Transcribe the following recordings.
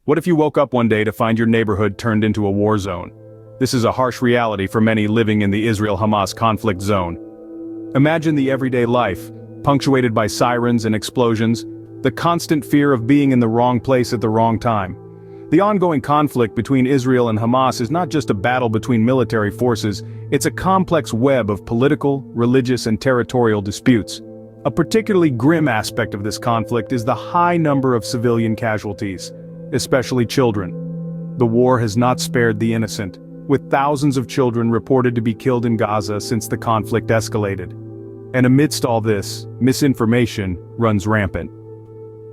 What if you woke up one day to find your neighborhood turned into a war zone? This is a harsh reality for many living in the Israel-Hamas conflict zone. Imagine the everyday life, punctuated by sirens and explosions, the constant fear of being in the wrong place at the wrong time. The ongoing conflict between Israel and Hamas is not just a battle between military forces, it's a complex web of political, religious and territorial disputes. A particularly grim aspect of this conflict is the high number of civilian casualties, especially children. The war has not spared the innocent, with thousands of children reported to be killed in Gaza since the conflict escalated. And amidst all this, misinformation runs rampant.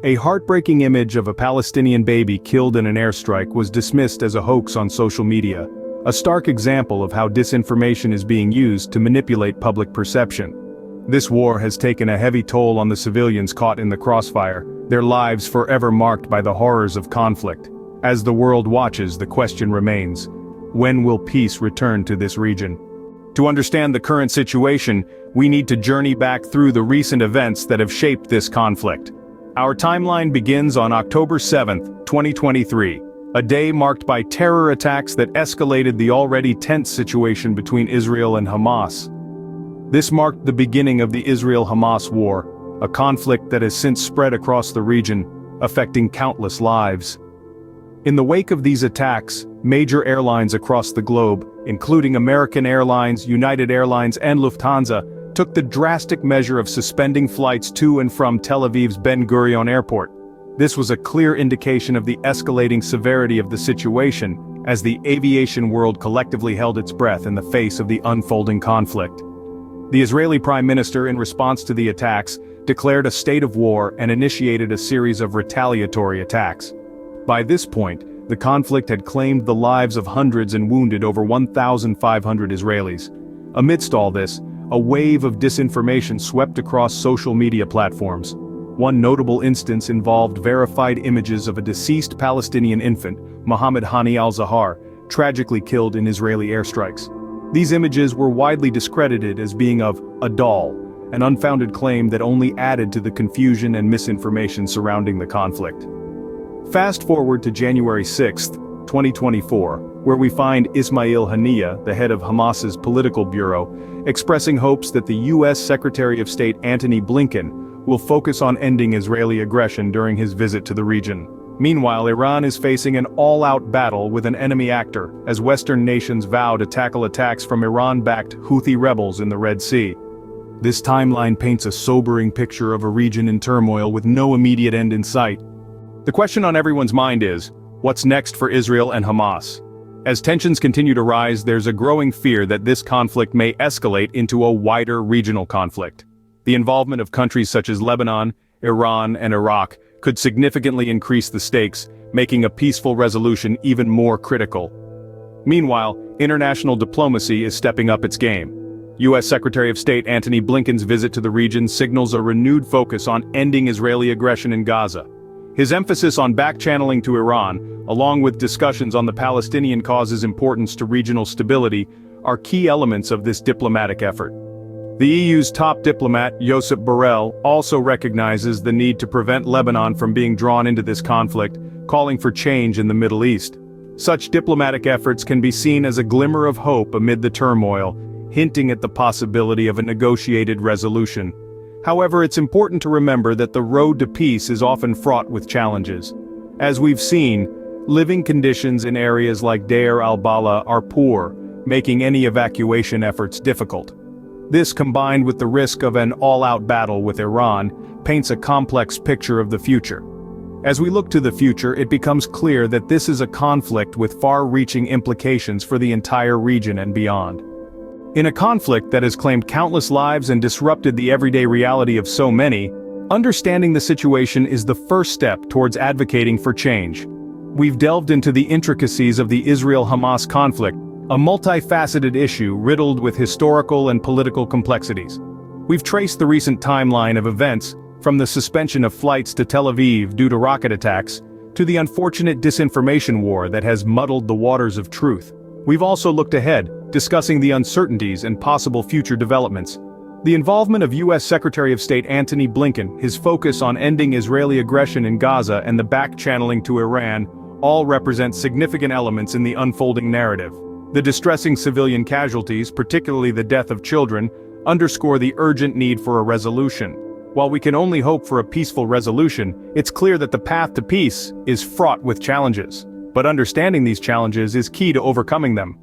A heartbreaking image of a Palestinian baby killed in an airstrike was dismissed as a hoax on social media, a stark example of how disinformation is being used to manipulate public perception. This war has taken a heavy toll on the civilians caught in the crossfire, their lives forever marked by the horrors of conflict. As the world watches, the question remains: when will peace return to this region? To understand the current situation, we need to journey back through the recent events that have shaped this conflict. Our timeline begins on October 7, 2023, a day marked by terror attacks that escalated the already tense situation between Israel and Hamas. This marked the beginning of the Israel-Hamas war, a conflict that has since spread across the region, affecting countless lives. In the wake of these attacks, major airlines across the globe, including American Airlines, United Airlines and Lufthansa, took the drastic measure of suspending flights to and from Tel Aviv's Ben Gurion Airport. This was a clear indication of the escalating severity of the situation, as the aviation world collectively held its breath in the face of the unfolding conflict. The Israeli Prime Minister, in response to the attacks, declared a state of war and initiated a series of retaliatory attacks. By this point, the conflict had claimed the lives of hundreds and wounded over 1,500 Israelis. Amidst all this, a wave of disinformation swept across social media platforms. One notable instance involved verified images of a deceased Palestinian infant, Mohammed Hani al-Zahar, tragically killed in Israeli airstrikes. These images were widely discredited as being of a doll, an unfounded claim that only added to the confusion and misinformation surrounding the conflict. Fast forward to January 6, 2024, where we find Ismail Haniyeh, the head of Hamas's political bureau, expressing hopes that the U.S. Secretary of State Antony Blinken will focus on ending Israeli aggression during his visit to the region. Meanwhile, Iran is facing an all-out battle with an enemy actor, as Western nations vow to tackle attacks from Iran-backed Houthi rebels in the Red Sea. This timeline paints a sobering picture of a region in turmoil with no immediate end in sight. The question on everyone's mind is, what's next for Israel and Hamas? As tensions continue to rise, there's a growing fear that this conflict may escalate into a wider regional conflict. The involvement of countries such as Lebanon, Iran, and Iraq could significantly increase the stakes, making a peaceful resolution even more critical. Meanwhile, international diplomacy is stepping up its game. U.S. Secretary of State Antony Blinken's visit to the region signals a renewed focus on ending Israeli aggression in Gaza. His emphasis on back-channeling to Iran, along with discussions on the Palestinian cause's importance to regional stability, are key elements of this diplomatic effort. The EU's top diplomat, Josep Borrell, also recognizes the need to prevent Lebanon from being drawn into this conflict, calling for change in the Middle East. Such diplomatic efforts can be seen as a glimmer of hope amid the turmoil, hinting at the possibility of a negotiated resolution. However, it's important to remember that the road to peace is often fraught with challenges. As we've seen, living conditions in areas like Deir al-Balah are poor, making any evacuation efforts difficult. This, combined with the risk of an all-out battle with Iran, paints a complex picture of the future. As we look to the future, it becomes clear that this is a conflict with far-reaching implications for the entire region and beyond. In a conflict that has claimed countless lives and disrupted the everyday reality of so many, understanding the situation is the first step towards advocating for change. We've delved into the intricacies of the Israel-Hamas conflict, a multifaceted issue riddled with historical and political complexities. We've traced the recent timeline of events, from the suspension of flights to Tel Aviv due to rocket attacks, to the unfortunate disinformation war that has muddled the waters of truth. We've also looked ahead, discussing the uncertainties and possible future developments. The involvement of U.S. Secretary of State Antony Blinken, his focus on ending Israeli aggression in Gaza and the back-channeling to Iran, all represent significant elements in the unfolding narrative. The distressing civilian casualties, particularly the death of children, underscore the urgent need for a resolution. While we can only hope for a peaceful resolution, it's clear that the path to peace is fraught with challenges. But understanding these challenges is key to overcoming them.